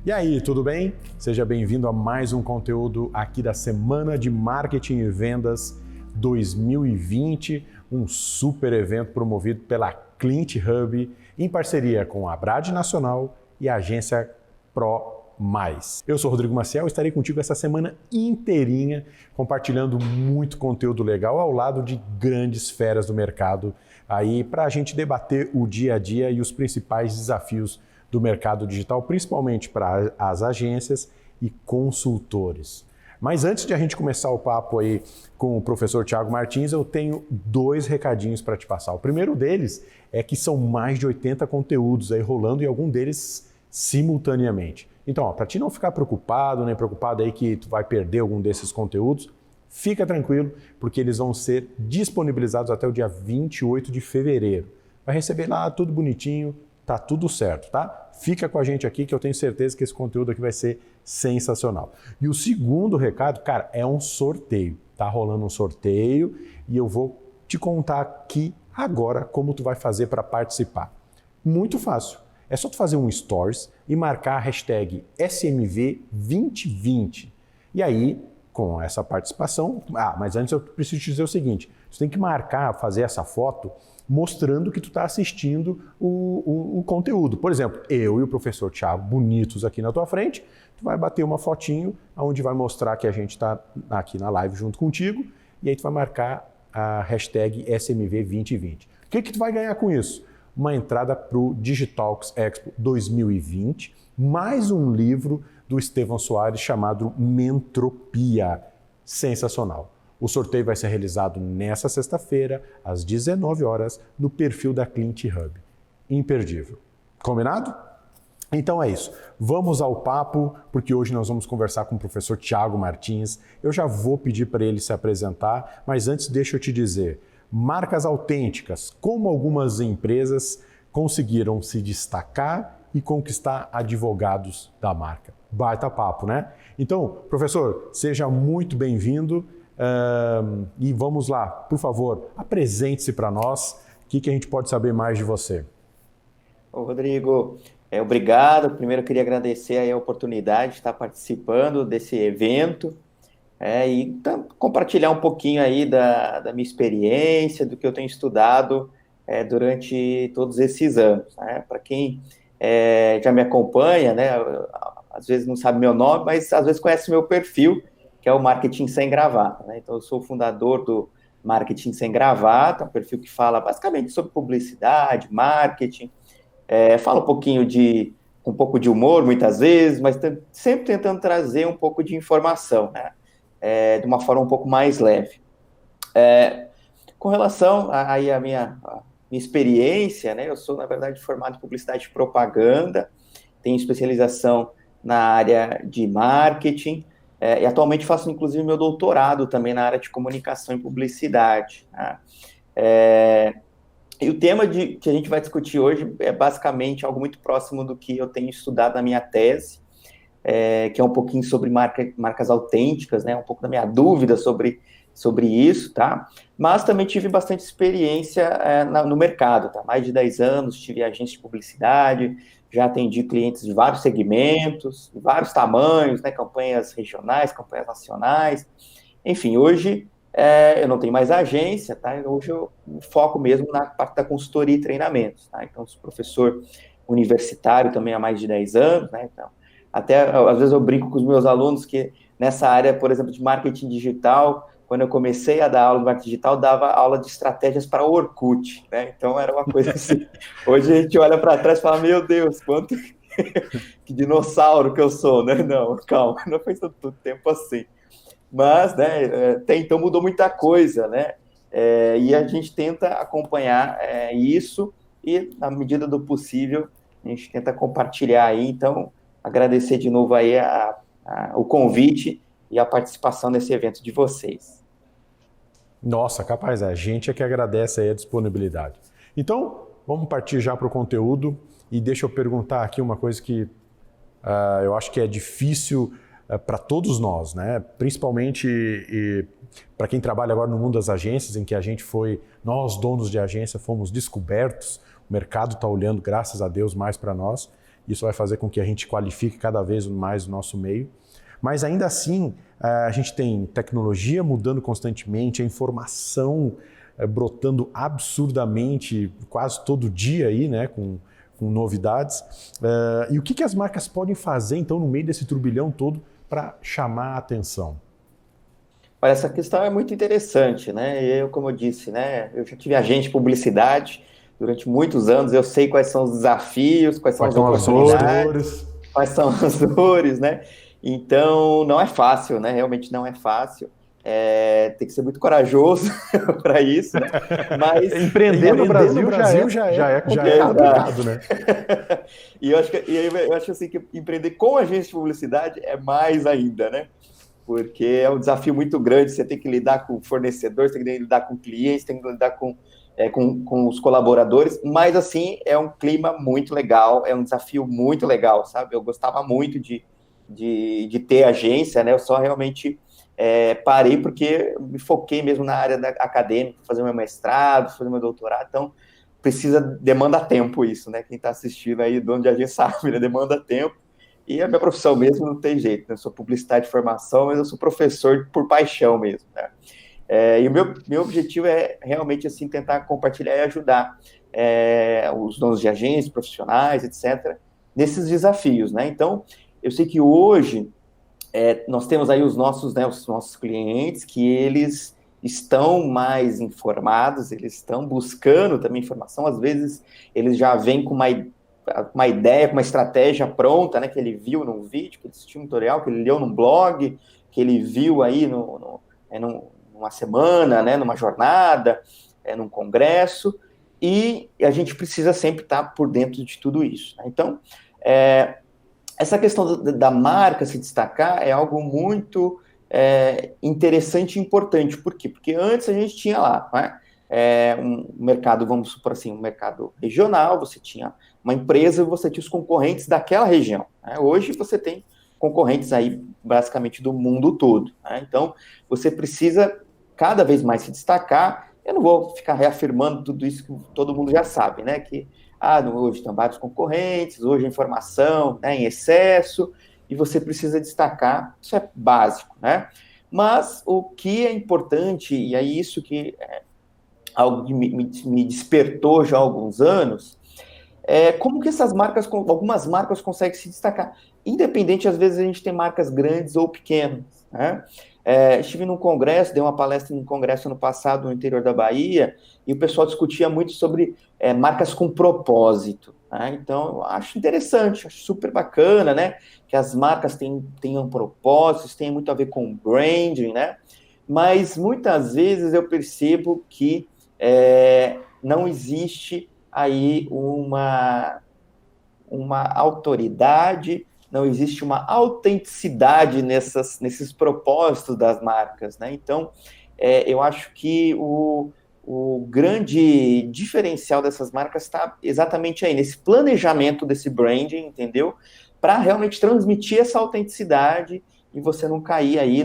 E aí, tudo bem? Seja bem-vindo a mais um conteúdo aqui da Semana de Marketing e Vendas 2020, um super evento promovido pela Clint Hub em parceria com a Brad Nacional e a agência Pro Mais. Eu sou Rodrigo Maciel e estarei contigo essa semana inteirinha compartilhando muito conteúdo legal ao lado de grandes feras do mercado aí para a gente debater o dia a dia e os principais desafios do mercado digital, principalmente para as agências e consultores. Mas antes de a gente começar o papo aí com o professor Thiago Martins, eu tenho 2 recadinhos para te passar. O primeiro deles é que são mais de 80 conteúdos aí rolando e algum deles simultaneamente. Então, para ti não ficar preocupado, nem preocupado aí que tu vai perder algum desses conteúdos, fica tranquilo, porque eles vão ser disponibilizados até o dia 28 de fevereiro. Vai receber lá tudo bonitinho, tá tudo certo, tá? Fica com a gente aqui que eu tenho certeza que esse conteúdo aqui vai ser sensacional. E o segundo recado, cara, é um sorteio. Tá rolando um sorteio e eu vou te contar aqui agora como tu vai fazer para participar. Muito fácil. É só tu fazer um stories e marcar a hashtag SMV2020. E aí, com essa participação... mas antes eu preciso te dizer o seguinte, tu tem que marcar, fazer essa foto mostrando que tu está assistindo o conteúdo. Por exemplo, eu e o professor Thiago, bonitos aqui na tua frente, tu vai bater uma fotinho onde vai mostrar que a gente está aqui na live junto contigo e aí tu vai marcar a hashtag SMV2020. O que tu vai ganhar com isso? Uma entrada para o Digitalks Expo 2020, mais um livro do Estevão Soares chamado Mentropia. Sensacional. O sorteio vai ser realizado nesta sexta-feira, às 19 horas, no perfil da Clint Hub. Imperdível. Combinado? Então é isso. Vamos ao papo, porque hoje nós vamos conversar com o professor Thiago Martins. Eu já vou pedir para ele se apresentar, mas antes deixa eu te dizer, marcas autênticas, como algumas empresas conseguiram se destacar e conquistar advogados da marca. Baita papo, né? Então, professor, seja muito bem-vindo. E vamos lá, por favor, apresente-se para nós, o que a gente pode saber mais de você. Ô, Rodrigo, obrigado. Primeiro eu queria agradecer aí a oportunidade de estar participando desse evento e compartilhar um pouquinho aí da minha experiência, do que eu tenho estudado durante todos esses anos. Né? Para quem já me acompanha, né, às vezes não sabe meu nome, mas às vezes conhece meu perfil, que é o Marketing Sem Gravata, né? Então, eu sou o fundador do Marketing Sem Gravata, um perfil que fala basicamente sobre publicidade, marketing, fala um pouco de humor, muitas vezes, mas sempre tentando trazer um pouco de informação, né? De uma forma um pouco mais leve. Com relação à minha experiência, né? Eu sou, na verdade, formado em publicidade e propaganda, tenho especialização na área de marketing, e atualmente faço, inclusive, meu doutorado também na área de comunicação e publicidade. Né? E o tema que a gente vai discutir hoje é basicamente algo muito próximo do que eu tenho estudado na minha tese, que é um pouquinho sobre marcas autênticas, né? Um pouco da minha dúvida sobre isso, tá? Mas também tive bastante experiência no mercado, tá? Mais de 10 anos, tive agência de publicidade, já atendi clientes de vários segmentos, de vários tamanhos, né? Campanhas regionais, campanhas nacionais. Enfim, hoje eu não tenho mais agência, tá? Hoje eu foco mesmo na parte da consultoria e treinamentos, tá? Então, sou professor universitário também há mais de 10 anos, né? Então, até às vezes eu brinco com os meus alunos que nessa área, por exemplo, de marketing digital, quando eu comecei a dar aula de marketing digital, dava aula de estratégias para o Orkut, né? Então era uma coisa assim. Hoje a gente olha para trás e fala, meu Deus, quanto que dinossauro que eu sou, né? Não, calma, não foi tanto tempo assim. Mas, né, até então mudou muita coisa, né? E a gente tenta acompanhar isso e, na medida do possível, a gente tenta compartilhar aí. Então, agradecer de novo aí o convite e a participação nesse evento de vocês. Nossa, capaz, a gente é que agradece aí a disponibilidade. Então, vamos partir já para o conteúdo e deixa eu perguntar aqui uma coisa que eu acho que é difícil para todos nós, né? Principalmente para quem trabalha agora no mundo das agências, em que nós donos de agência fomos descobertos, o mercado está olhando, graças a Deus, mais para nós, Isso vai fazer com que a gente qualifique cada vez mais o nosso meio. Mas ainda assim, a gente tem tecnologia mudando constantemente, a informação brotando absurdamente quase todo dia aí, né, com novidades. E o que as marcas podem fazer, então, no meio desse turbilhão todo para chamar a atenção? Olha, essa questão é muito interessante, né? Como eu disse, né, eu já tive agente de publicidade durante muitos anos, eu sei quais são os desafios, quais são as oportunidades, quais são as dores, né? Então, não é fácil, né? Realmente não é fácil. Tem que ser muito corajoso para isso, né? Mas empreender no Brasil já é complicado, né? E eu acho assim que empreender com agência de publicidade é mais ainda, né? Porque é um desafio muito grande, você tem que lidar com fornecedores, tem que lidar com clientes, tem que lidar com os colaboradores, mas assim, é um clima muito legal, é um desafio muito legal, sabe? Eu gostava muito de ter agência, né? Eu só realmente parei porque me foquei mesmo na área acadêmica, fazer meu mestrado, fazer meu doutorado, então demanda tempo isso, né? Quem está assistindo aí, dono de agência sabe, né? Demanda tempo, e a minha profissão mesmo não tem jeito, né? Eu sou publicitário de formação, mas eu sou professor por paixão mesmo, né? E o meu objetivo é realmente assim, tentar compartilhar e ajudar os donos de agências, profissionais, etc., nesses desafios, né? Então, eu sei que hoje nós temos aí os nossos clientes que eles estão mais informados, eles estão buscando também informação, às vezes eles já vêm com uma ideia, com uma estratégia pronta, né, que ele viu num vídeo, que ele assistiu um tutorial, que ele leu num blog, que ele viu aí numa semana, né, numa jornada, num congresso, e a gente precisa sempre estar por dentro de tudo isso, né? Então, essa questão da marca se destacar é algo muito interessante e importante. Por quê? Porque antes a gente tinha lá, né, um mercado, vamos supor assim, um mercado regional, você tinha uma empresa e você tinha os concorrentes daquela região, né? Hoje você tem concorrentes aí basicamente do mundo todo, né? Então, você precisa cada vez mais se destacar. Eu não vou ficar reafirmando tudo isso que todo mundo já sabe, né? Que hoje tem vários concorrentes, hoje a informação, né, em excesso, e você precisa destacar, isso é básico, né? Mas o que é importante, e é isso que algo que me despertou já há alguns anos, como que algumas marcas conseguem se destacar, independente, às vezes a gente tem marcas grandes ou pequenas, né? Estive num congresso, dei uma palestra num congresso ano passado no interior da Bahia, e o pessoal discutia muito sobre marcas com propósito, né? Então, eu acho interessante, acho super bacana, né? Que as marcas tenham propósitos, tenham muito a ver com branding, né? Mas muitas vezes eu percebo que não existe aí uma autoridade, não existe uma autenticidade nesses propósitos das marcas, né? Então, eu acho que o grande diferencial dessas marcas está exatamente aí, nesse planejamento desse branding, entendeu? Para realmente transmitir essa autenticidade e você não cair aí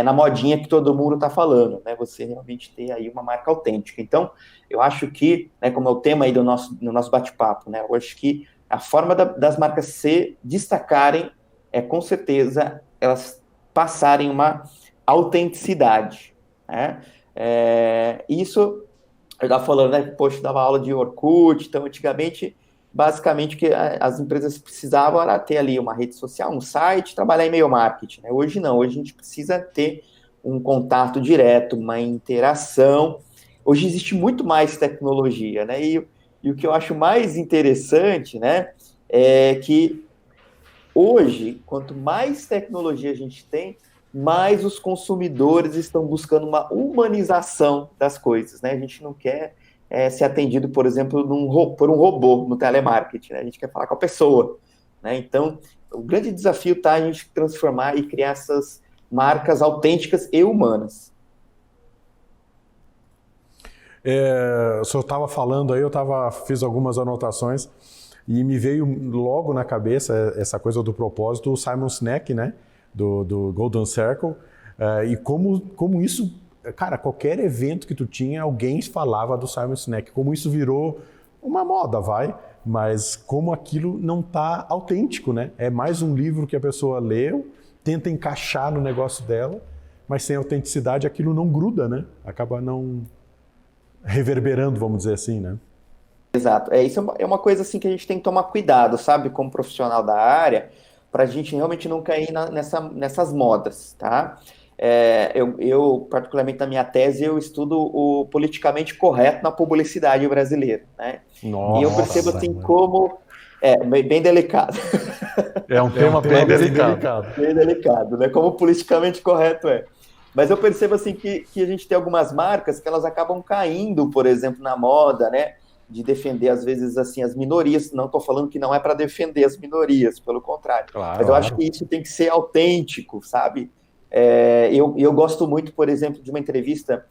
na modinha que todo mundo está falando, né? Você realmente ter aí uma marca autêntica. Então, eu acho que, né, como é o tema aí do nosso bate-papo, né? Eu acho que a forma das marcas se destacarem com certeza, elas passarem uma autenticidade, né? Isso, eu estava falando, né? Poxa, eu dava aula de Orkut, então, antigamente, basicamente, o que as empresas precisavam era ter ali uma rede social, um site, trabalhar e-mail marketing, né? Hoje não, hoje a gente precisa ter um contato direto, uma interação. Hoje existe muito mais tecnologia, né? E o que eu acho mais interessante, né, é que hoje, quanto mais tecnologia a gente tem, mais os consumidores estão buscando uma humanização das coisas, né? A gente não quer ser atendido, por exemplo, por um robô no telemarketing, né? A gente quer falar com a pessoa, né? Então, o grande desafio está a gente transformar e criar essas marcas autênticas e humanas. O senhor estava falando aí, fiz algumas anotações e me veio logo na cabeça essa coisa do propósito, o Simon Sinek, né, do Golden Circle, e como isso, cara, qualquer evento que tu tinha, alguém falava do Simon Sinek, como isso virou uma moda, Mas como aquilo não está autêntico, né? É mais um livro que a pessoa leu, tenta encaixar no negócio dela, mas sem autenticidade aquilo não gruda, né? Acaba não reverberando, vamos dizer assim, né? Exato. Isso é uma coisa assim que a gente tem que tomar cuidado, sabe, como profissional da área, para a gente realmente não cair nessas modas, tá? Particularmente na minha tese, eu estudo o politicamente correto na publicidade brasileira, né? E eu percebo Nossa, assim como bem delicado. É um tema bem delicado. Bem delicado, né? Como politicamente correto é. Mas eu percebo assim que a gente tem algumas marcas que elas acabam caindo, por exemplo, na moda, né? De defender, às vezes, assim, as minorias. Não estou falando que não é para defender as minorias, pelo contrário. Claro, mas eu acho que isso tem que ser autêntico, sabe? Eu gosto muito, por exemplo, de uma entrevista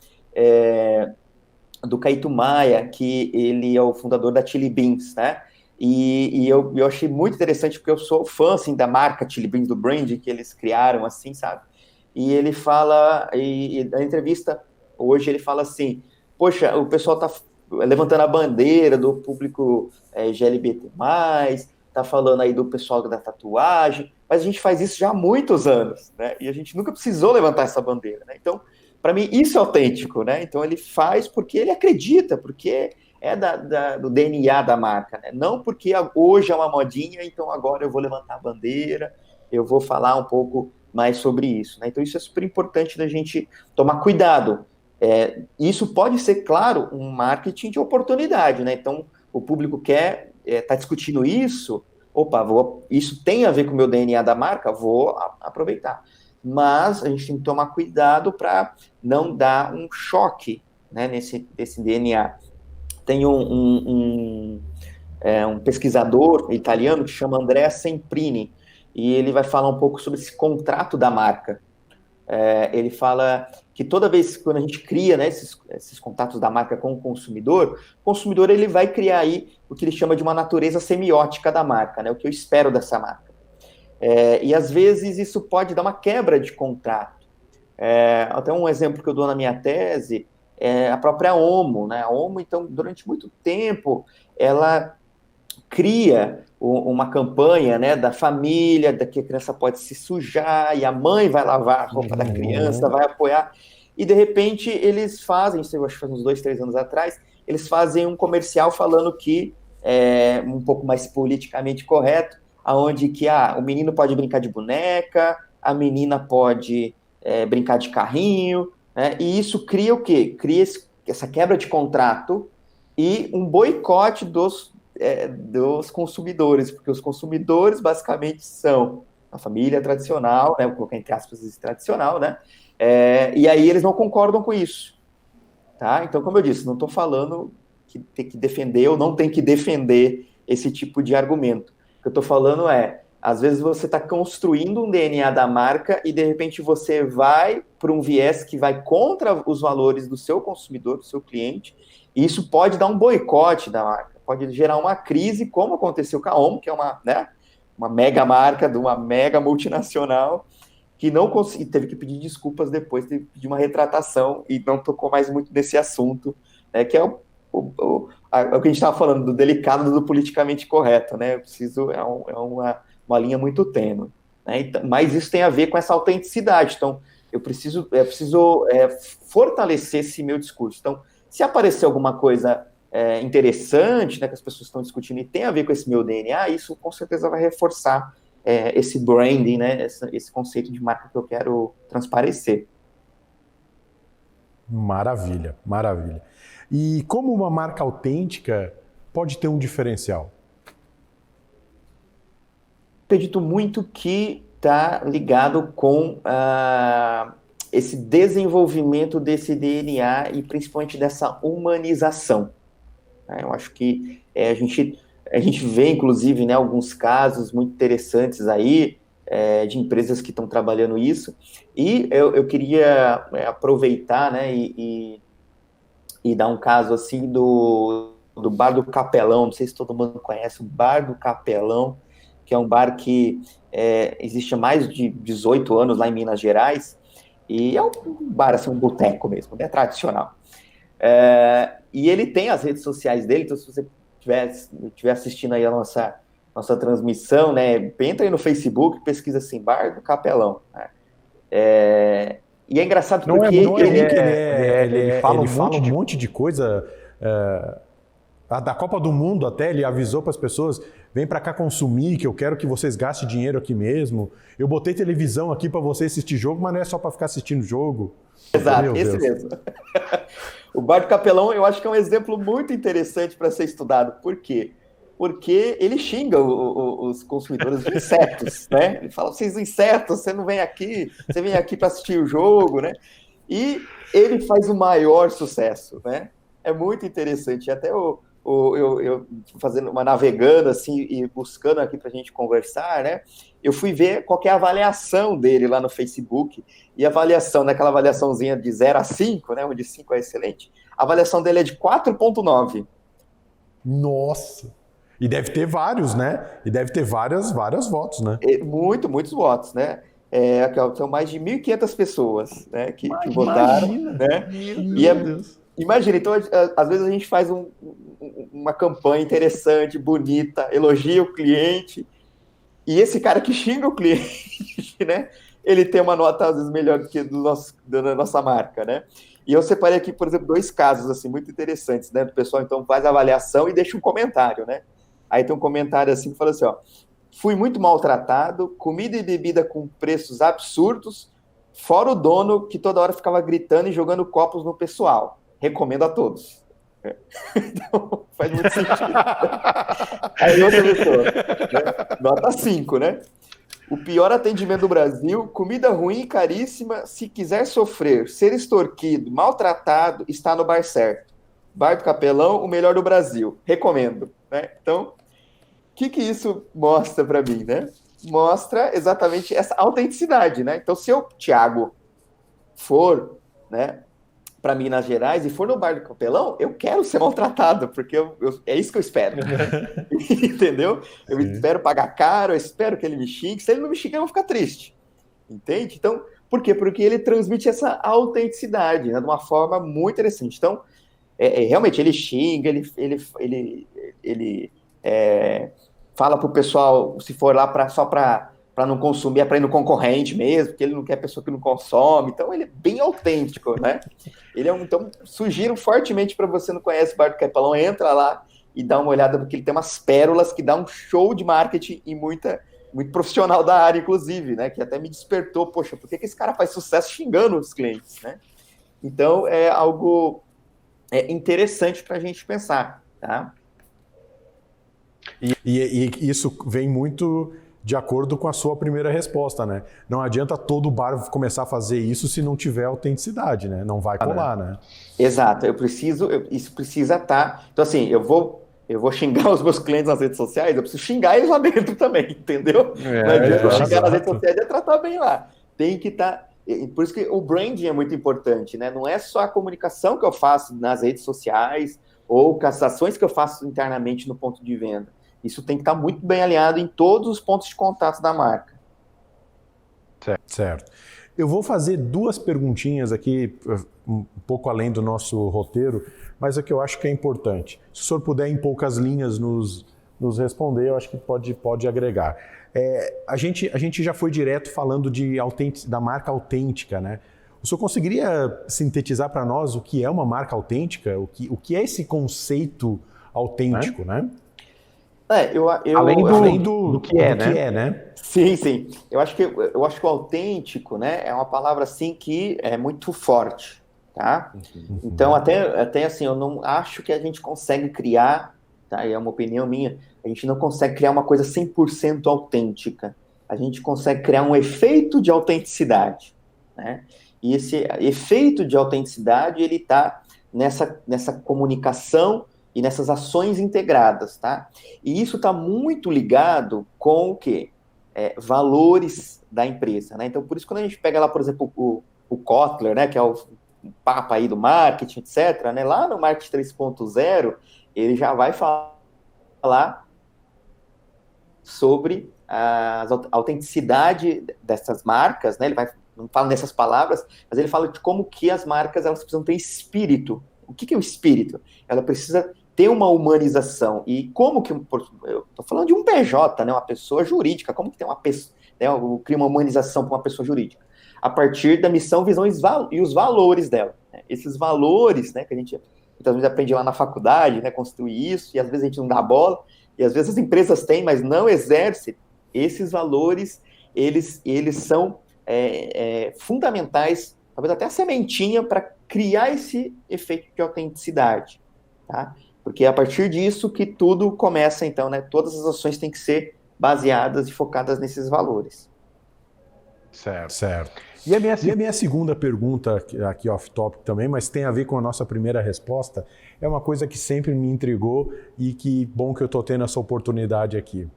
do Caíto Maia, que ele é o fundador da Chili Beans, né? E eu achei muito interessante, porque eu sou fã, assim, da marca Chili Beans, do brand que eles criaram, assim, sabe? E ele fala, e na entrevista, hoje ele fala assim, poxa, o pessoal está levantando a bandeira do público LGBT+, tá falando aí do pessoal da tatuagem, mas a gente faz isso já há muitos anos, né? E a gente nunca precisou levantar essa bandeira, né? Então, para mim, isso é autêntico, né? Então, ele faz porque ele acredita, porque é do DNA da marca, né? Não porque hoje é uma modinha, então agora eu vou levantar a bandeira, eu vou falar um pouco mais sobre isso, né? Então, isso é super importante da gente tomar cuidado. Isso pode ser, claro, um marketing de oportunidade, né? Então, o público quer tá discutindo isso, opa, isso tem a ver com o meu DNA da marca, vou aproveitar. Mas a gente tem que tomar cuidado para não dar um choque, né, nesse DNA. Tem um pesquisador italiano que chama Andrea Semprini, e ele vai falar um pouco sobre esse contrato da marca. Ele fala que toda vez quando a gente cria, né, esses contatos da marca com o consumidor ele vai criar aí o que ele chama de uma natureza semiótica da marca, né, o que eu espero dessa marca. E às vezes isso pode dar uma quebra de contrato. Até um exemplo que eu dou na minha tese é a própria Omo, né? A Omo, então, durante muito tempo, ela cria uma campanha, né, da família, da que a criança pode se sujar e a mãe vai lavar a roupa da criança, vai apoiar. E, de repente, eles fazem, isso eu acho que faz uns 2, 3 anos atrás, eles fazem um comercial falando que é um pouco mais politicamente correto, onde que o menino pode brincar de boneca, a menina pode brincar de carrinho, né? E isso cria o quê? Cria essa quebra de contrato e um boicote dos consumidores, porque os consumidores basicamente são a família tradicional, né? Vou colocar entre aspas esse tradicional, né? E aí eles não concordam com isso, tá? Então, como eu disse, não estou falando que tem que defender ou não tem que defender esse tipo de argumento. O que eu estou falando às vezes você está construindo um DNA da marca e, de repente, você vai para um viés que vai contra os valores do seu consumidor, do seu cliente, e isso pode dar um boicote da marca, pode gerar uma crise, como aconteceu com a Omo, que é uma mega marca de uma mega multinacional, que não teve que pedir desculpas depois, teve que pedir uma retratação e não tocou mais muito nesse assunto, né, que é o que a gente estava falando, do delicado do politicamente correto, né? Uma linha muito tênue, né? Então, mas isso tem a ver com essa autenticidade. Então, eu preciso fortalecer esse meu discurso. Então, se aparecer alguma coisa interessante, né, que as pessoas estão discutindo e tem a ver com esse meu DNA, isso com certeza vai reforçar esse branding, né? Esse conceito de marca que eu quero transparecer. Maravilha, maravilha. E como uma marca autêntica pode ter um diferencial? Acredito muito que está ligado com esse desenvolvimento desse DNA e principalmente dessa humanização. Eu acho que a gente vê, inclusive, né, alguns casos muito interessantes aí de empresas que estão trabalhando isso. E eu queria aproveitar, né, e dar um caso assim do Bar do Capelão. Não sei se todo mundo conhece o Bar do Capelão, que é um bar que existe há mais de 18 anos lá em Minas Gerais, e é um bar, assim, um boteco mesmo, né, tradicional. E ele tem as redes sociais dele, então se você estiver assistindo aí a nossa transmissão, né, entra aí no Facebook, pesquisa assim, Bar do Capelão, né? E é engraçado porque ele fala um monte de coisa. Da Copa do Mundo até, ele avisou para as pessoas, vem para cá consumir, que eu quero que vocês gastem dinheiro aqui mesmo. Eu botei televisão aqui para vocês assistir jogo, mas não é só para ficar assistindo jogo. Exato, esse mesmo. O Bar do Capelão, eu acho que é um exemplo muito interessante para ser estudado. Por quê? Porque ele xinga os consumidores de insetos, né? Ele fala, vocês insetos, você não vem aqui, você vem aqui para assistir o jogo, né? E ele faz o maior sucesso, né? É muito interessante. Até eu fazendo navegando assim e buscando aqui para a gente conversar, né? Eu fui ver qual que é a avaliação dele lá no Facebook, e a avaliação, naquela avaliaçãozinha de 0 a 5, né? Onde 5 é excelente, a avaliação dele é de 4,9. Nossa! E deve ter vários, né? E deve ter vários votos, né? Muitos votos, né? São mais de 1.500 pessoas, né, que votaram. Imagina, né? Meu Deus. Imagina, então, às vezes a gente faz uma campanha interessante, bonita, elogia o cliente, e esse cara que xinga o cliente, né, ele tem uma nota, às vezes, melhor do que da nossa marca, né? E eu separei aqui, por exemplo, 2 casos, assim, muito interessantes, né? O pessoal, então, faz a avaliação e deixa um comentário, né? Aí tem um comentário assim, que fala assim, ó, fui muito maltratado, comida e bebida com preços absurdos, fora o dono que toda hora ficava gritando e jogando copos no pessoal. Recomendo a todos. Então, faz muito sentido. Aí outra pessoa, né? Nota 5, né? O pior atendimento do Brasil, comida ruim e caríssima, se quiser sofrer, ser extorquido, maltratado, está no bar certo. Bar do Capelão, o melhor do Brasil. Recomendo. Né? Então, o que isso mostra para mim, né? Mostra exatamente essa autenticidade, né? Então, se eu, Thiago, for, né, para Minas Gerais e for no Bar do Capelão, eu quero ser maltratado, porque é isso que eu espero. Entendeu? Eu espero pagar caro, eu espero que ele me xingue. Se ele não me xingar, eu vou ficar triste. Entende? Então, por quê? Porque ele transmite essa autenticidade, né, de uma forma muito interessante. Então, realmente, ele xinga, ele fala pro pessoal, se for lá só para não consumir, é para ir no concorrente mesmo, porque ele não quer pessoa que não consome. Então, ele é bem autêntico, né? Então, sugiro fortemente para você não conhece o Bar do Capelão, entra lá e dá uma olhada, porque ele tem umas pérolas que dá um show de marketing e muito profissional da área, inclusive, né? Que até me despertou, poxa, por que esse cara faz sucesso xingando os clientes, né? Então, é algo interessante para a gente pensar, tá? E isso vem muito de acordo com a sua primeira resposta, né? Não adianta todo bar começar a fazer isso se não tiver autenticidade, né? Não vai colar, né? Exato, isso precisa estar... Então, assim, eu vou xingar os meus clientes nas redes sociais, eu preciso xingar eles lá dentro também, entendeu? Não adianta eu xingar nas redes sociais e tratar bem lá. Tem que estar... Por isso que o branding é muito importante, né? Não é só a comunicação que eu faço nas redes sociais ou com as ações que eu faço internamente no ponto de venda. Isso tem que estar muito bem alinhado em todos os pontos de contato da marca. Certo. Eu vou fazer 2 perguntinhas aqui, um pouco além do nosso roteiro, mas é que eu acho que é importante. Se o senhor puder, em poucas linhas, nos responder, eu acho que pode agregar. A gente já foi direto falando da marca autêntica, né? O senhor conseguiria sintetizar para nós o que é uma marca autêntica? O que é esse conceito autêntico, né? Além do que é, né? Sim. Eu acho que o autêntico, né, é uma palavra assim que é muito forte, tá? Então, até assim, eu não acho que a gente consegue criar, tá? E é uma opinião minha, a gente não consegue criar uma coisa 100% autêntica. A gente consegue criar um efeito de autenticidade, né? E esse efeito de autenticidade, ele está nessa comunicação e nessas ações integradas, tá? E isso está muito ligado com o quê? Valores da empresa, né? Então, por isso, quando a gente pega lá, por exemplo, o Kotler, né, que é o papa aí do marketing, etc., né, lá no Marketing 3.0, ele já vai falar sobre a autenticidade dessas marcas, né? Ele não fala nessas palavras, mas ele fala de como que as marcas elas precisam ter espírito. O que é o espírito? Ela precisa ter uma humanização. E como que, eu estou falando de um PJ, né, uma pessoa jurídica, como que tem uma pessoa, né, eu crio uma humanização para uma pessoa jurídica? A partir da missão, visão e os valores dela. Né? Esses valores, né, que a gente muitas vezes aprende lá na faculdade, né, construir isso, e às vezes a gente não dá bola, e às vezes as empresas têm, mas não exercem. Esses valores, eles são fundamentais, talvez até a sementinha para criar esse efeito de autenticidade, tá? Porque é a partir disso que tudo começa, então, né? Todas as ações têm que ser baseadas e focadas nesses valores. Certo. E a minha segunda pergunta, aqui off-topic também, mas tem a ver com a nossa primeira resposta, é uma coisa que sempre me intrigou e que bom que eu estou tendo essa oportunidade aqui.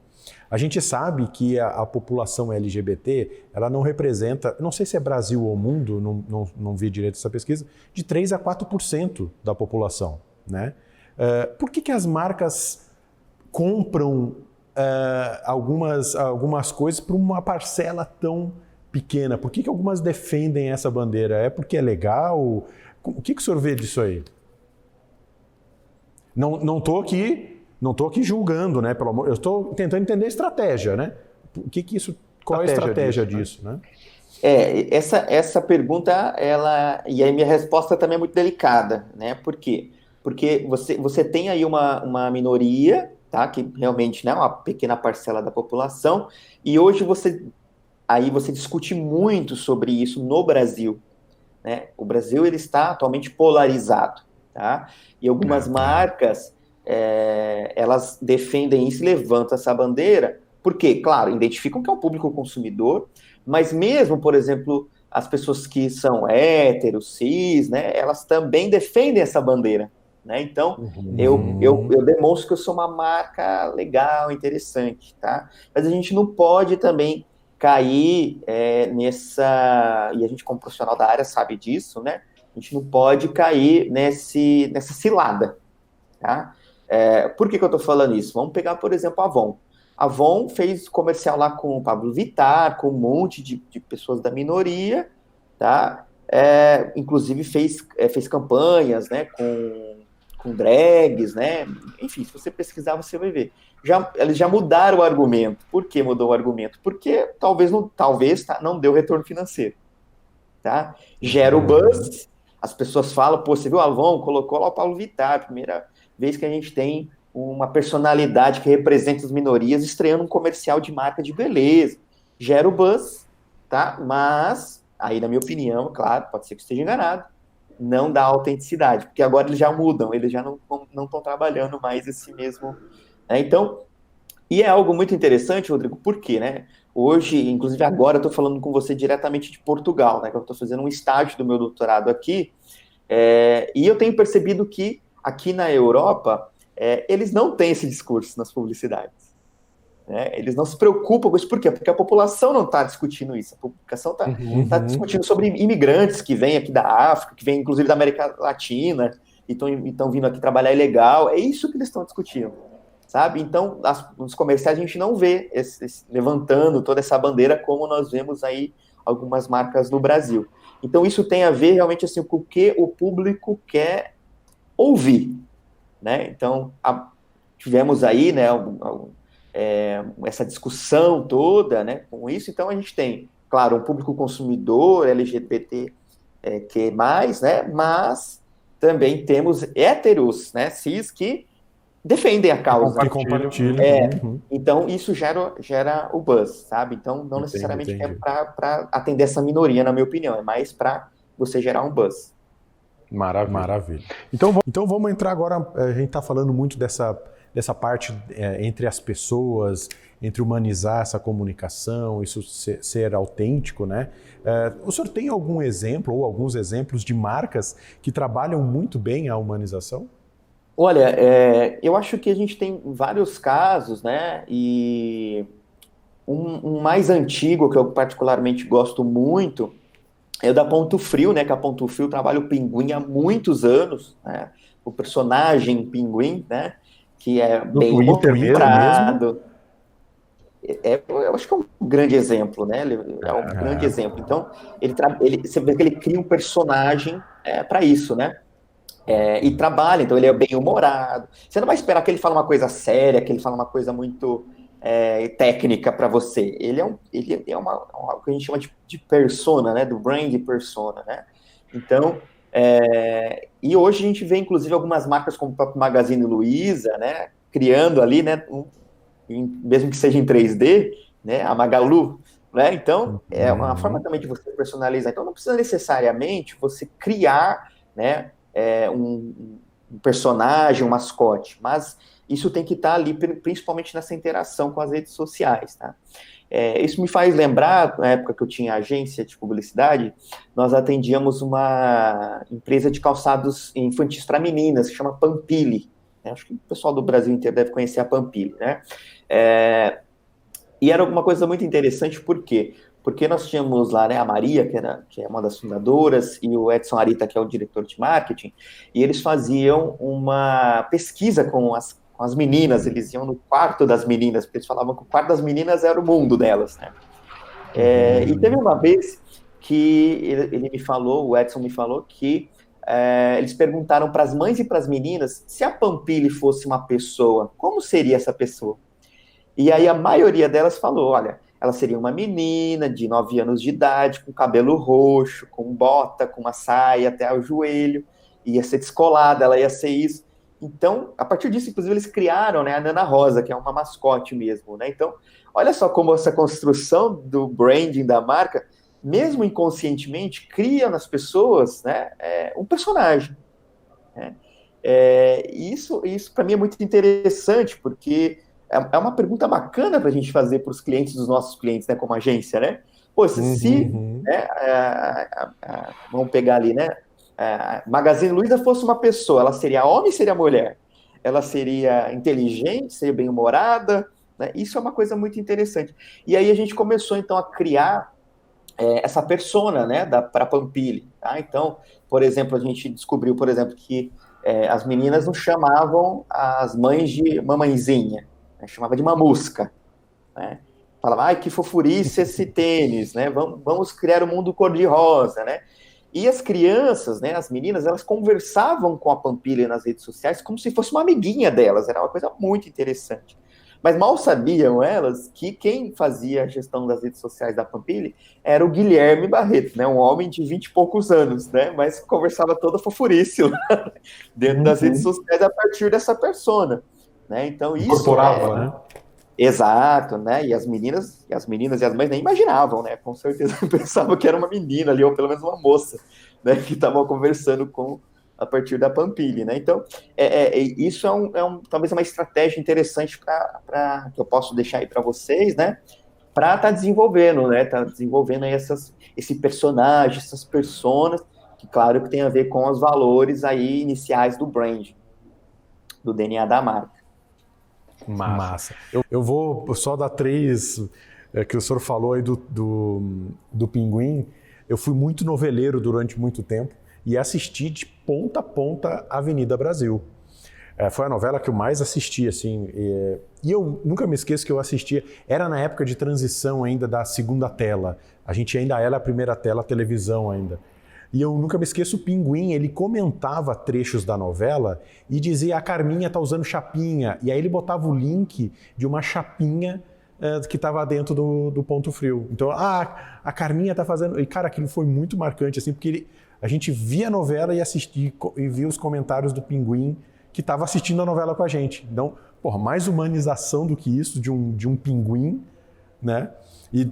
A gente sabe que a população LGBT, ela não representa, não sei se é Brasil ou mundo, não vi direito essa pesquisa, de 3 a 4% da população, né? Por que as marcas compram algumas coisas para uma parcela tão pequena? Por que algumas defendem essa bandeira? É porque é legal? O que o senhor vê disso aí? Não estou aqui julgando, né? Pelo amor, eu estou tentando entender a estratégia, né? Qual é a estratégia disso, né? Essa pergunta, e aí minha resposta também é muito delicada, né? Por quê? Porque você tem aí uma minoria, tá? Que realmente, né, é uma pequena parcela da população, e hoje você discute muito sobre isso no Brasil, né? O Brasil, ele está atualmente polarizado, tá? E algumas marcas, elas defendem isso e levantam essa bandeira, porque, claro, identificam que é um público consumidor, mas mesmo, por exemplo, as pessoas que são héteros, cis, né, elas também defendem essa bandeira, né? Então, eu demonstro que eu sou uma marca legal, interessante, tá? Mas a gente não pode também cair nessa... E a gente, como profissional da área, sabe disso, né? A gente não pode cair nessa cilada, tá? Por que eu tô falando isso? Vamos pegar, por exemplo, a Avon. A Avon fez comercial lá com o Pablo Vittar, com um monte de pessoas da minoria, tá? Inclusive fez campanhas, né, com drags, né? Enfim, se você pesquisar, você vai ver. Eles já mudaram o argumento. Por que mudou o argumento? Porque talvez não deu retorno financeiro, tá? Gera o buzz, as pessoas falam, pô, você viu a Avon, colocou lá o Pablo Vittar, primeira vez que a gente tem uma personalidade que representa as minorias estreando um comercial de marca de beleza. Gera o buzz, tá? Mas, aí na minha opinião, claro, pode ser que esteja enganado, não dá autenticidade, porque agora eles já mudam, eles já não estão trabalhando mais esse mesmo... Então, e é algo muito interessante, Rodrigo, por quê, né? Hoje, inclusive agora, eu estou falando com você diretamente de Portugal, né? Que eu estou fazendo um estágio do meu doutorado aqui, e eu tenho percebido que aqui na Europa, eles não têm esse discurso nas publicidades. Né? Eles não se preocupam com isso. Por quê? Porque a população não está discutindo isso. A população está discutindo sobre imigrantes que vêm aqui da África, que vêm inclusive da América Latina, e estão vindo aqui trabalhar ilegal. É isso que eles estão discutindo. Sabe? Então, nos comerciais a gente não vê levantando toda essa bandeira como nós vemos aí algumas marcas no Brasil. Então, isso tem a ver realmente assim, com o que o público quer ouvir. Né? Então, tivemos aí, né, essa discussão toda, né, com isso. Então, a gente tem, claro, um público consumidor LGBT que mais, né, mas também temos héteros, né, cis, que defendem a causa. Que compartilham. Então, isso gera o buzz, sabe? Então, não necessariamente é para atender essa minoria, na minha opinião, é mais para você gerar um buzz. Maravilha. Então vamos entrar agora, a gente está falando muito dessa parte entre as pessoas, entre humanizar essa comunicação, isso ser autêntico, né? O senhor tem algum exemplo ou alguns exemplos de marcas que trabalham muito bem a humanização? Olha, eu acho que a gente tem vários casos, né? E um mais antigo, que eu particularmente gosto muito, é o da Ponto Frio, né? Que a Ponto Frio trabalha o Pinguim há muitos anos, né? O personagem Pinguim, né? Que é no bem Twitter mostrado. Eu acho que é um grande exemplo, né? É um grande exemplo. Então, você vê que ele cria um personagem para isso, né? E trabalha, então ele é bem-humorado. Você não vai esperar que ele fale uma coisa séria, que ele fale uma coisa muito técnica para você. Ele é o que a gente chama de persona, né? Do brand persona, né? Então, e hoje a gente vê, inclusive, algumas marcas como o próprio Magazine Luiza, né? Criando ali, né? Mesmo que seja em 3D, né? A Magalu, né? Então, é uma forma também de você personalizar. Então, não precisa necessariamente você criar, né? Um personagem, um mascote, mas isso tem que estar ali, principalmente nessa interação com as redes sociais, tá? Isso me faz lembrar, na época que eu tinha agência de publicidade, nós atendíamos uma empresa de calçados infantis para meninas, que chama Pampili, né? Acho que o pessoal do Brasil inteiro deve conhecer a Pampili, né? E era uma coisa muito interessante, por quê? Porque nós tínhamos lá, né, a Maria, que é uma das fundadoras, e o Edson Arita, que é o diretor de marketing, e eles faziam uma pesquisa com as meninas, eles iam no quarto das meninas, porque eles falavam que o quarto das meninas era o mundo delas, né? E teve uma vez que ele me falou, o Edson me falou, que eles perguntaram para as mães e para as meninas se a Pampili fosse uma pessoa, como seria essa pessoa? E aí a maioria delas falou, olha, ela seria uma menina de 9 anos de idade, com cabelo roxo, com bota, com uma saia até o joelho, ia ser descolada, ela ia ser isso. Então, a partir disso, inclusive, eles criaram, né, a Nana Rosa, que é uma mascote mesmo, né? Então, olha só como essa construção do branding da marca, mesmo inconscientemente, cria nas pessoas, né, um personagem, né? Isso para mim é muito interessante, porque é uma pergunta bacana para a gente fazer para os clientes dos nossos clientes, né, como agência, né? Pô, né, vamos pegar ali, né? Magazine Luiza fosse uma pessoa, ela seria homem ou seria mulher? Ela seria inteligente, seria bem-humorada, né? Isso é uma coisa muito interessante. E aí a gente começou, então, a criar essa persona, né, para Pampili, tá? Então, por exemplo, a gente descobriu, por exemplo, que as meninas não chamavam as mães de mamãezinha, né? Chamava de mamusca, né? Falava, ai, que fofurice esse tênis, né? Vamos criar um mundo cor-de-rosa, né? E as crianças, né, as meninas, elas conversavam com a Pampili nas redes sociais como se fosse uma amiguinha delas, era uma coisa muito interessante. Mas mal sabiam elas que quem fazia a gestão das redes sociais da Pampili era o Guilherme Barreto, né, um homem de 20 e poucos anos, né, mas conversava toda fofurice dentro das redes sociais a partir dessa persona, né? Então isso incorporava, né? Exato, né? E as meninas e as mães nem imaginavam, né? Com certeza pensavam que era uma menina ali, ou pelo menos uma moça, né? Que estavam conversando a partir da Pampili, né? Então, isso talvez uma estratégia interessante para que eu posso deixar aí para vocês, né? Para estar desenvolvendo, né? Tá desenvolvendo aí esse personagem, essas personas, que claro que tem a ver com os valores aí iniciais do brand, do DNA da marca. Massa. Eu vou só dar 3 que o senhor falou aí do Pinguim. Eu fui muito noveleiro durante muito tempo e assisti de ponta a ponta Avenida Brasil. Foi a novela que eu mais assisti, assim. E eu nunca me esqueço que eu assistia. Era na época de transição ainda da segunda tela. A gente ainda era a primeira tela, a televisão ainda. E eu nunca me esqueço, o Pinguim, ele comentava trechos da novela e dizia, a Carminha tá usando chapinha. E aí ele botava o link de uma chapinha que estava dentro do Ponto Frio. Então, a Carminha tá fazendo... E, cara, aquilo foi muito marcante, assim, porque a gente via a novela e via os comentários do Pinguim que estava assistindo a novela com a gente. Então, porra, mais humanização do que isso, de um pinguim, né? E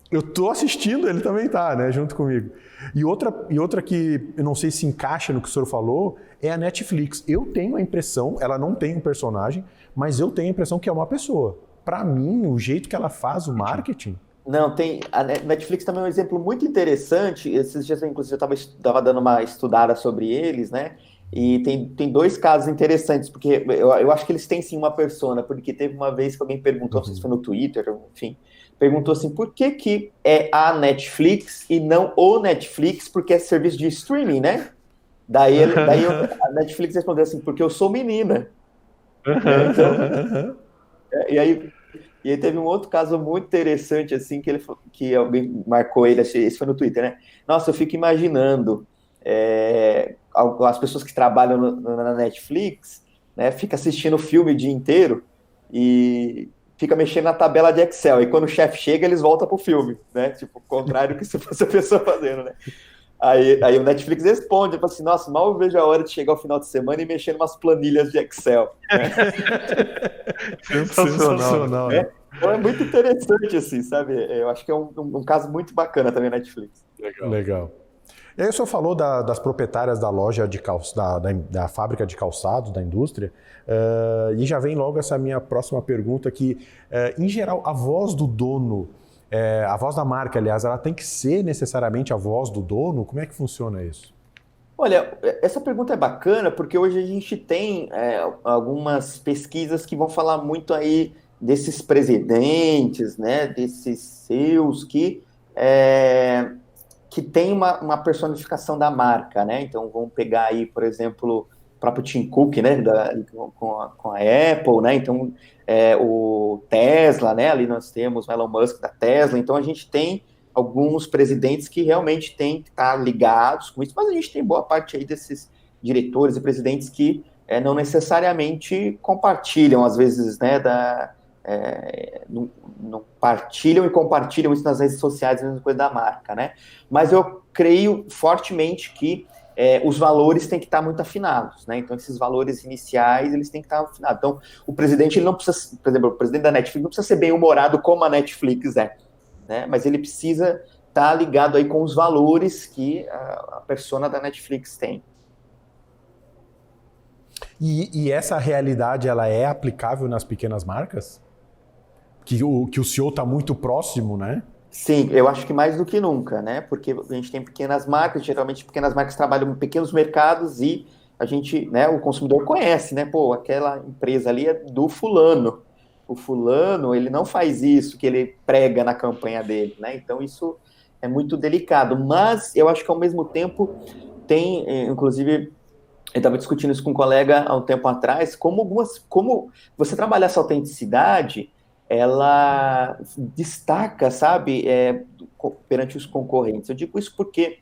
eu tô assistindo, ele também tá, né, junto comigo. E outra que eu não sei se encaixa no que o senhor falou é a Netflix. Eu tenho a impressão, ela não tem um personagem, mas eu tenho a impressão que é uma pessoa. Para mim, o jeito que ela faz o marketing... Não, a Netflix também é um exemplo muito interessante. Esses dias, inclusive, eu estava dando uma estudada sobre eles, né? E tem 2 casos interessantes, porque eu acho que eles têm sim uma persona, porque teve uma vez que alguém perguntou, não sei se foi no Twitter, enfim, perguntou assim, por que é a Netflix e não o Netflix, porque é serviço de streaming, né? Daí a Netflix respondeu assim, porque eu sou menina. Então, e aí teve um outro caso muito interessante, assim, que alguém marcou ele, esse foi no Twitter, né? Nossa, eu fico imaginando as pessoas que trabalham na Netflix, né, fica assistindo o filme o dia inteiro e fica mexendo na tabela de Excel, e quando o chefe chega, eles voltam pro filme, né, tipo, o contrário que se fosse a pessoa fazendo, né. Aí o Netflix responde, fala assim, nossa, mal eu vejo a hora de chegar ao final de semana e mexer em umas planilhas de Excel. Né? Sensacional, né? Então é muito interessante, assim, sabe? Eu acho que é um caso muito bacana também na Netflix. Legal. E aí o senhor falou das proprietárias da loja da fábrica de calçados, da indústria, e já vem logo essa minha próxima pergunta que, em geral, a voz do dono, a voz da marca, aliás, ela tem que ser necessariamente a voz do dono? Como é que funciona isso? Olha, essa pergunta é bacana porque hoje a gente tem algumas pesquisas que vão falar muito aí desses presidentes, né, desses CEOs que tem uma personificação da marca, né? Então vamos pegar aí, por exemplo, o próprio Tim Cook, né, com a Apple, né? Então o Tesla, né? Ali nós temos o Elon Musk da Tesla. Então a gente tem alguns presidentes que realmente têm que estar ligados com isso, mas a gente tem boa parte aí desses diretores e presidentes que não necessariamente compartilham, às vezes, né, não partilham e compartilham isso nas redes sociais, a mesma coisa da marca, né? Mas eu creio fortemente que os valores têm que estar muito afinados, né? Então, esses valores iniciais, eles têm que estar afinados. Então, o presidente, ele não precisa, por exemplo, o presidente da Netflix não precisa ser bem-humorado como a Netflix é, né? Mas ele precisa estar ligado aí com os valores que a persona da Netflix tem. E essa realidade, ela é aplicável nas pequenas marcas? Que o CEO está muito próximo, né? Sim, eu acho que mais do que nunca, né? Porque a gente tem pequenas marcas, geralmente pequenas marcas trabalham em pequenos mercados e a gente, né, o consumidor conhece, né? Pô, aquela empresa ali é do fulano. O fulano, ele não faz isso que ele prega na campanha dele, né? Então isso é muito delicado. Mas eu acho que ao mesmo tempo tem, inclusive, eu estava discutindo isso com um colega há um tempo atrás, como você trabalhar essa autenticidade, ela destaca, sabe, perante os concorrentes. Eu digo isso porque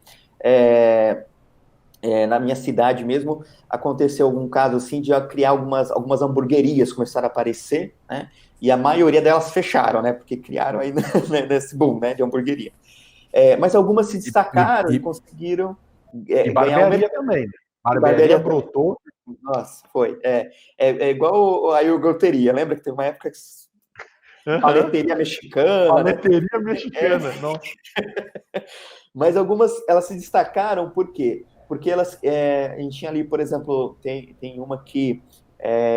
na minha cidade mesmo aconteceu algum caso assim de criar algumas hamburguerias começaram a aparecer, né? E a maioria delas fecharam, né? Porque criaram aí nesse boom, né, de hamburgueria. Mas algumas se destacaram e conseguiram ganhar o mercado também. Barbearia brotou. Nossa, foi. É igual a iogurteria. Lembra que teve uma época que paleteria mexicana. Paleteria, né? Mexicana, nossa. Mas algumas, elas se destacaram por quê? Porque elas, a gente tinha ali, por exemplo, tem uma que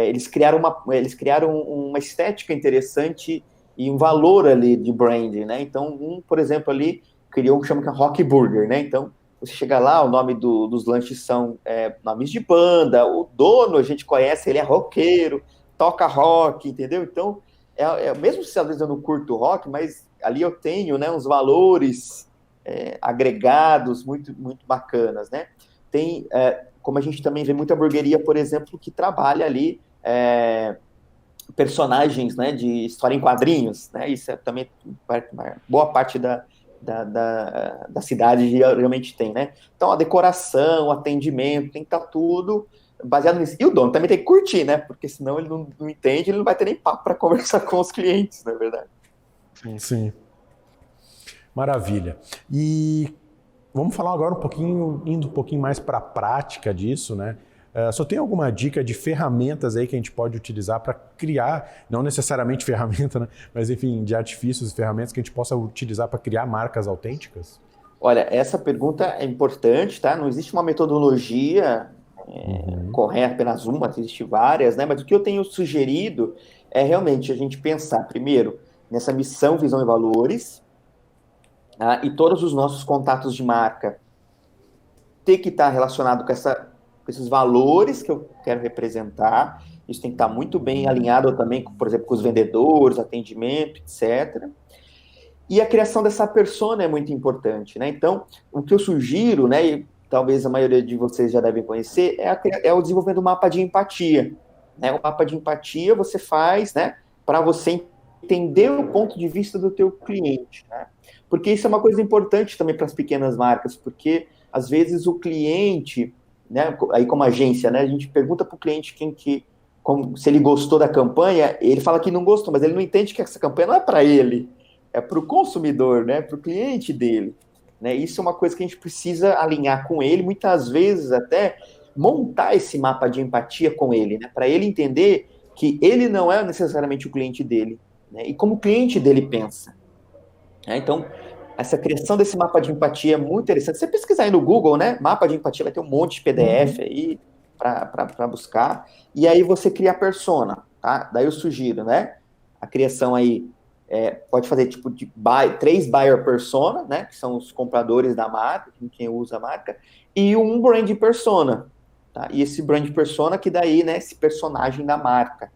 eles criaram uma estética interessante e um valor ali de branding, né? Então, por exemplo, ali criou um que chama de Rock Burger, né? Então, você chega lá, o nome dos lanches são nomes de banda, o dono a gente conhece, ele é roqueiro, toca rock, entendeu? Então, mesmo se às vezes eu não curto rock, mas ali eu tenho, né, uns valores agregados muito, muito bacanas, né? Tem, como a gente também vê muita hamburgueria, por exemplo, que trabalha ali personagens, né, de história em quadrinhos, né? Isso também boa parte da cidade realmente tem, né? Então, a decoração, o atendimento, tem que estar tudo baseado nisso. E o dono também tem que curtir, né? Porque senão ele não entende, ele não vai ter nem papo para conversar com os clientes, não é verdade? Sim. Maravilha. E vamos falar agora indo um pouquinho mais para a prática disso, né? Só tem alguma dica de ferramentas aí que a gente pode utilizar para criar, não necessariamente ferramenta, né? Mas enfim, de artifícios e ferramentas que a gente possa utilizar para criar marcas autênticas? Olha, essa pergunta é importante, tá? Não existe uma metodologia correta, apenas uma, existe várias, né? Mas o que eu tenho sugerido é realmente a gente pensar, primeiro, nessa missão, visão e valores, tá? E todos os nossos contatos de marca ter que estar relacionado com esses valores que eu quero representar. Isso tem que estar muito bem alinhado também, por exemplo, com os vendedores, atendimento, etc. E a criação dessa persona é muito importante, né? Então, o que eu sugiro, né, e talvez a maioria de vocês já devem conhecer, é o desenvolvimento do mapa de empatia. Né? O mapa de empatia você faz, né, para você entender o ponto de vista do teu cliente, né? Porque isso é uma coisa importante também para as pequenas marcas, porque às vezes o cliente, né, aí como agência, né, a gente pergunta para o cliente se ele gostou da campanha, ele fala que não gostou, mas ele não entende que essa campanha não é para ele, é para o consumidor, né, para o cliente dele. Né? Isso é uma coisa que a gente precisa alinhar com ele, muitas vezes até montar esse mapa de empatia com ele, né, para ele entender que ele não é necessariamente o cliente dele, né, e como o cliente dele pensa. Né? Então, essa criação desse mapa de empatia é muito interessante. Você pesquisar aí no Google, né, mapa de empatia, vai ter um monte de PDF aí para buscar, e aí você cria a persona, tá? Daí eu sugiro, né, a criação aí, pode fazer tipo de 3 buyer persona, né, que são os compradores da marca, quem usa a marca, e um brand persona, tá? E esse brand persona que daí, né, esse personagem da marca,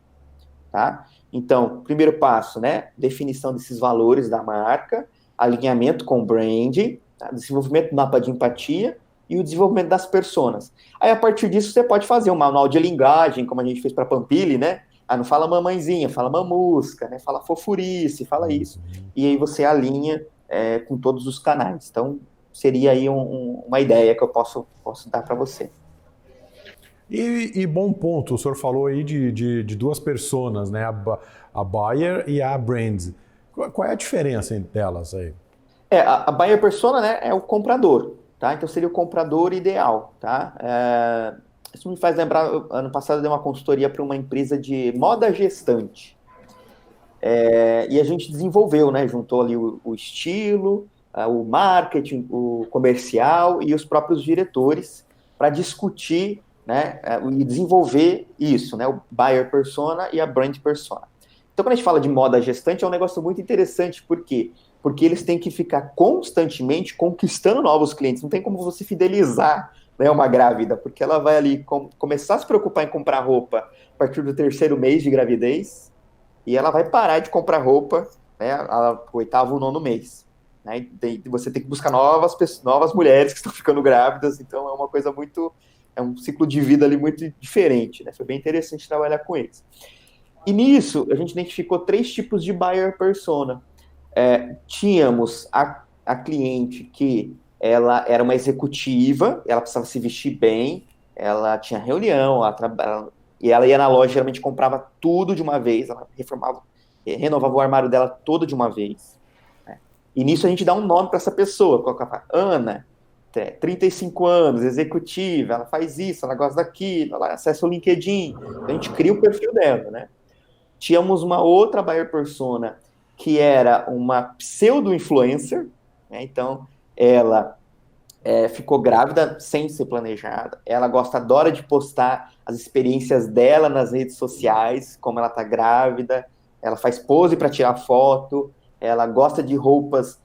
tá? Então, primeiro passo, né, definição desses valores da marca, alinhamento com o brand, tá? Desenvolvimento do mapa de empatia e o desenvolvimento das personas. Aí, a partir disso, você pode fazer um manual de linguagem, como a gente fez para Pampili, né? Não fala mamãezinha, fala mamusca, né? Fala fofurice, fala isso. E aí você alinha com todos os canais. Então, seria aí uma ideia que eu posso dar para você. E bom ponto, o senhor falou aí de 2 personas, né? A buyer e a brand. Qual é a diferença delas aí? A buyer persona, né, é o comprador, tá? Então seria o comprador ideal, tá? Isso me faz lembrar, ano passado eu dei uma consultoria para uma empresa de moda gestante. E a gente desenvolveu, né? Juntou ali o estilo, o marketing, o comercial e os próprios diretores para discutir, né, e desenvolver isso, né, o buyer persona e a brand persona. Então, quando a gente fala de moda gestante, é um negócio muito interessante, por quê? Porque eles têm que ficar constantemente conquistando novos clientes, não tem como você fidelizar, né, uma grávida, porque ela vai ali começar a se preocupar em comprar roupa a partir do 3º mês de gravidez, e ela vai parar de comprar roupa, né, o 8º ou 9º mês. Né, você tem que buscar novas mulheres que estão ficando grávidas, então é uma coisa muito... É um ciclo de vida ali muito diferente, né? Foi bem interessante trabalhar com eles. E nisso, a gente identificou 3 tipos de buyer persona. Tínhamos a cliente que ela era uma executiva, ela precisava se vestir bem, ela tinha reunião, e ela ia na loja, geralmente comprava tudo de uma vez, ela renovava o armário dela todo de uma vez. Né? E nisso a gente dá um nome para essa pessoa, colocava Ana, 35 anos, executiva, ela faz isso, ela gosta daquilo, ela acessa o LinkedIn, a gente cria o perfil dela, né? Tínhamos uma outra buyer persona que era uma pseudo-influencer, né? Então ela ficou grávida sem ser planejada, ela adora de postar as experiências dela nas redes sociais, como ela tá grávida, ela faz pose para tirar foto, ela gosta de roupas,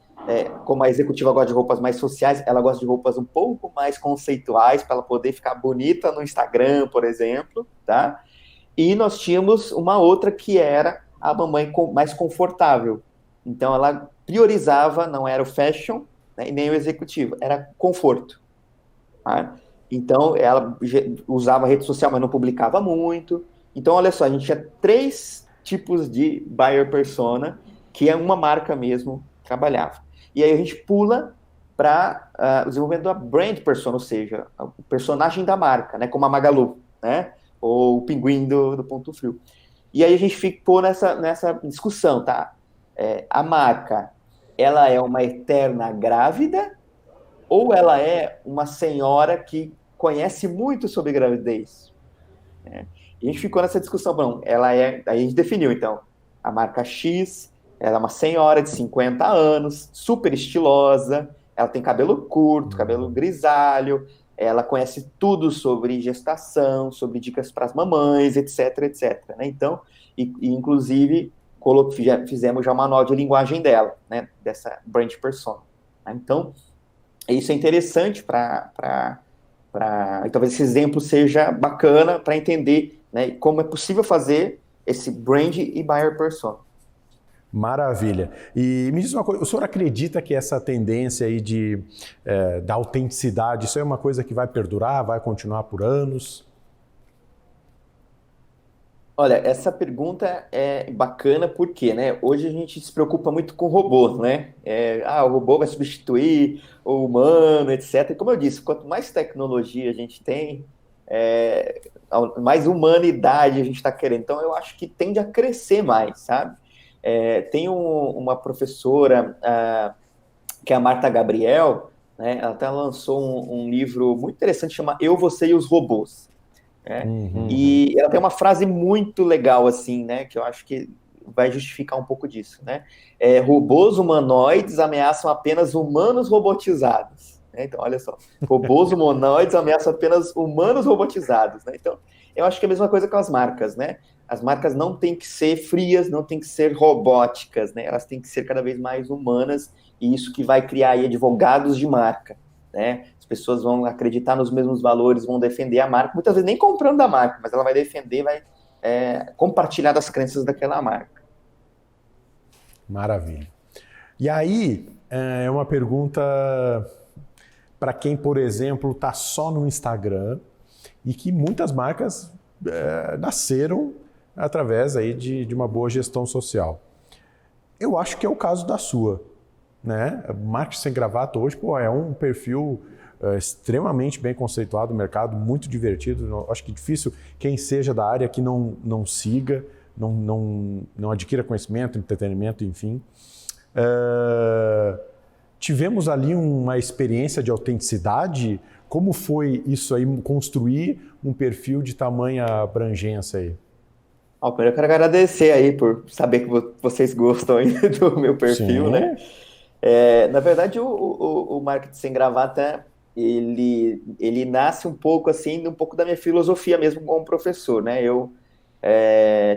como a executiva gosta de roupas mais sociais, ela gosta de roupas um pouco mais conceituais para ela poder ficar bonita no Instagram, por exemplo, tá? E nós tínhamos uma outra que era a mamãe mais confortável. Então ela priorizava, não era o fashion, né, nem o executivo, era conforto. Tá? Então ela usava rede social, mas não publicava muito. Então olha só, a gente tinha 3 tipos de buyer persona que uma marca mesmo trabalhava. E aí a gente pula para o desenvolvimento da brand persona, ou seja, o personagem da marca, né, como a Magalu, né, ou o pinguim do Ponto Frio. E aí a gente ficou nessa discussão, tá? A marca, ela é uma eterna grávida ou ela é uma senhora que conhece muito sobre gravidez? E a gente ficou nessa discussão. Bom, aí a gente definiu, então, a marca X. Ela é uma senhora de 50 anos, super estilosa, ela tem cabelo curto, cabelo grisalho, ela conhece tudo sobre gestação, sobre dicas para as mamães, etc, etc. Né? Então, inclusive, fizemos já o manual de linguagem dela, né? Dessa brand persona. Né? Então, isso é interessante talvez esse exemplo seja bacana para entender, né, como é possível fazer esse brand e buyer persona. Maravilha. E me diz uma coisa, o senhor acredita que essa tendência aí da autenticidade, isso é uma coisa que vai perdurar, vai continuar por anos? Olha, essa pergunta é bacana porque, né, hoje a gente se preocupa muito com robôs, né? O robô vai substituir o humano, etc. E como eu disse, quanto mais tecnologia a gente tem, mais humanidade a gente está querendo. Então, eu acho que tende a crescer mais, sabe? Tem uma professora, que é a Marta Gabriel, né? Ela até lançou um livro muito interessante, chama Eu, Você e os Robôs. Né? E ela tem uma frase muito legal, assim, né? Que eu acho que vai justificar um pouco disso, né? Robôs humanoides ameaçam apenas humanos robotizados. Né? Então, olha só. Robôs humanoides ameaçam apenas humanos robotizados. Né? Então, eu acho que é a mesma coisa com as marcas, né? As marcas não têm que ser frias, não têm que ser robóticas, né? Elas têm que ser cada vez mais humanas, e isso que vai criar aí advogados de marca, né? As pessoas vão acreditar nos mesmos valores, vão defender a marca, muitas vezes nem comprando da marca, mas ela vai defender, vai compartilhar das crenças daquela marca. Maravilha. E aí, é uma pergunta para quem, por exemplo, está só no Instagram e que muitas marcas nasceram através aí de uma boa gestão social. Eu acho que é o caso da sua, né? Marketing Sem Gravata hoje, é um perfil extremamente bem conceituado no mercado, muito divertido. Acho que é difícil quem seja da área que não siga, não adquira conhecimento, entretenimento, enfim. Tivemos ali uma experiência de autenticidade. Como foi isso aí, construir um perfil de tamanha abrangência aí? Primeiro eu quero agradecer aí por saber que vocês gostam aí do meu perfil, Sim. né? Na verdade, o Marketing Sem Gravata, ele nasce um pouco assim, um pouco da minha filosofia mesmo como professor, né? Eu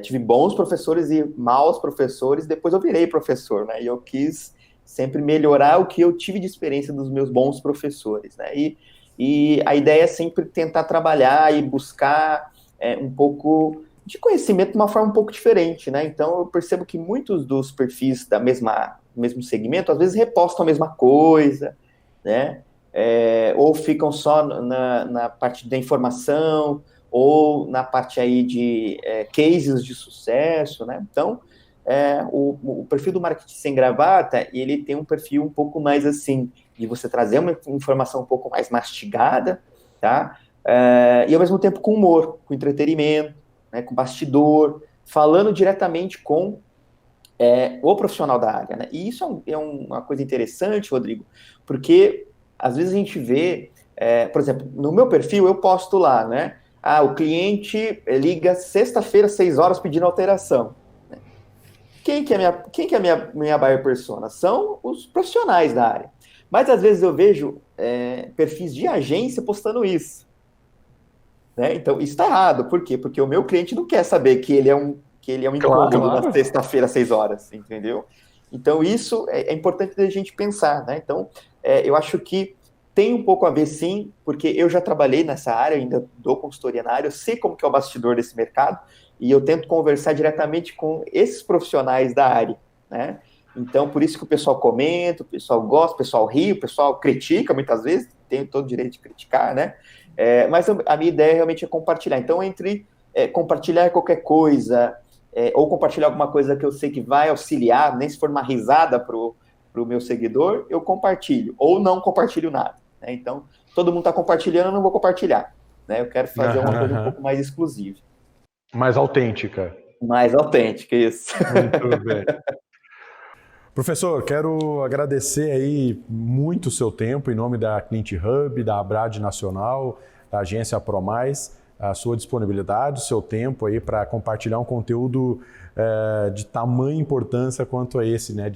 tive bons professores e maus professores, depois eu virei professor, né? E eu quis sempre melhorar o que eu tive de experiência dos meus bons professores, né? E a ideia é sempre tentar trabalhar e buscar um pouco de conhecimento de uma forma um pouco diferente, né? Então eu percebo que muitos dos perfis do mesmo segmento às vezes repostam a mesma coisa, né? Ou ficam só na parte da informação, ou na parte aí de cases de sucesso, né? Então, o perfil do Marketing Sem Gravata, ele tem um perfil um pouco mais assim, de você trazer uma informação um pouco mais mastigada, tá? E ao mesmo tempo com humor, com entretenimento, né, com bastidor, falando diretamente com o profissional da área, né? E isso é uma coisa interessante, Rodrigo, porque às vezes a gente vê, por exemplo, no meu perfil eu posto lá, né? O cliente liga sexta-feira, 6 horas, pedindo alteração. Quem que é a minha buyer persona? São os profissionais da área. Mas às vezes eu vejo perfis de agência postando isso. Né? Então, isso está errado. Por quê? Porque o meu cliente não quer saber que ele é um incômodo na sexta-feira, 6 horas, entendeu? Então, isso é importante da gente pensar, né? Então, eu acho que tem um pouco a ver, sim, porque eu já trabalhei nessa área, ainda dou consultoria na área, eu sei como que é o bastidor desse mercado, e eu tento conversar diretamente com esses profissionais da área, né? Então, por isso que o pessoal comenta, o pessoal gosta, o pessoal ri, o pessoal critica muitas vezes, tem todo o direito de criticar, né? Mas a minha ideia realmente é compartilhar. Então, entre compartilhar qualquer coisa, ou compartilhar alguma coisa que eu sei que vai auxiliar, nem se for uma risada para o meu seguidor, eu compartilho, ou não compartilho nada. Né? Então, todo mundo está compartilhando, eu não vou compartilhar. Né? Eu quero fazer uma coisa um pouco mais exclusiva. Mais autêntica. Mais autêntica, isso. Muito bem. Professor, quero agradecer aí muito o seu tempo em nome da Clint Hub, da Abrad Nacional, da agência ProMais, a sua disponibilidade, o seu tempo aí para compartilhar um conteúdo de tamanha importância quanto a esse, né?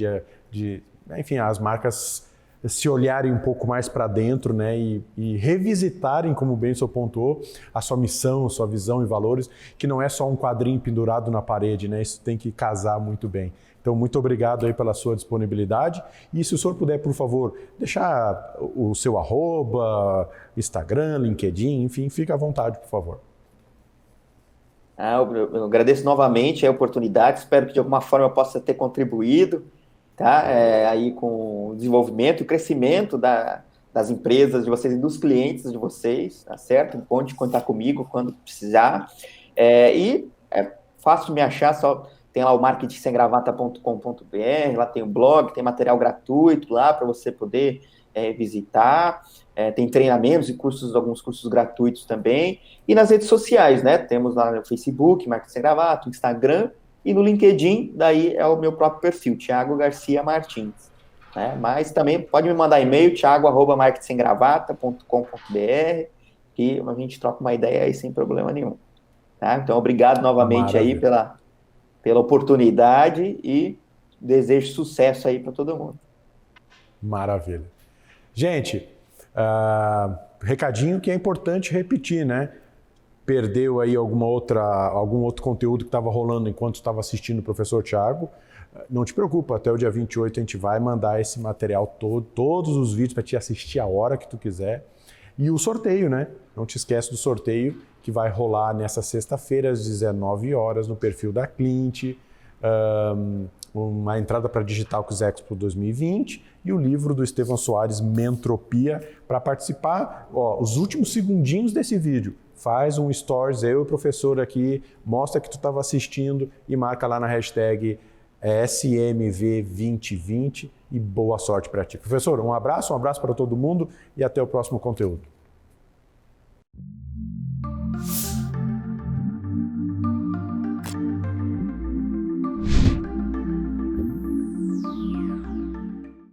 Enfim, as marcas se olharem um pouco mais para dentro, né, e revisitarem, como bem o senhor pontuou, a sua missão, a sua visão e valores, que não é só um quadrinho pendurado na parede, né, isso tem que casar muito bem. Então, muito obrigado aí pela sua disponibilidade. E se o senhor puder, por favor, deixar o seu @, Instagram, LinkedIn, enfim, fica à vontade, por favor. Eu agradeço novamente a oportunidade, espero que de alguma forma eu possa ter contribuído, tá? Aí com o desenvolvimento e o crescimento das empresas de vocês e dos clientes de vocês, tá certo? Pode contar comigo quando precisar. fácil de me achar, só tem lá o marketingsemgravata.com.br, lá tem o blog, tem material gratuito lá para você poder visitar, tem treinamentos e alguns cursos gratuitos também, e nas redes sociais, né? Temos lá no Facebook, Marketing Sem Gravata, Instagram, e no LinkedIn, daí é o meu próprio perfil, Thiago Garcia Martins. Né? Mas também pode me mandar e-mail, thiago@marketingsemgravata.com.br, que a gente troca uma ideia aí sem problema nenhum. Tá? Então, obrigado novamente aí pela oportunidade e desejo sucesso aí para todo mundo. Maravilha. Gente, recadinho que é importante repetir, né? Perdeu aí algum outro conteúdo que estava rolando enquanto estava assistindo o professor Thiago, não te preocupa, até o dia 28 a gente vai mandar esse material todo, todos os vídeos para te assistir a hora que tu quiser. E o sorteio, né? Não te esquece do sorteio que vai rolar nessa sexta-feira às 19 horas no perfil da Clint, uma entrada para Digital Expo 2020 e o livro do Estevão Soares, Mentropia. Para participar, os últimos segundinhos desse vídeo, faz um stories, eu e o professor aqui, mostra que tu estava assistindo e marca lá na hashtag SMV2020 e boa sorte para ti. Professor, um abraço para todo mundo e até o próximo conteúdo.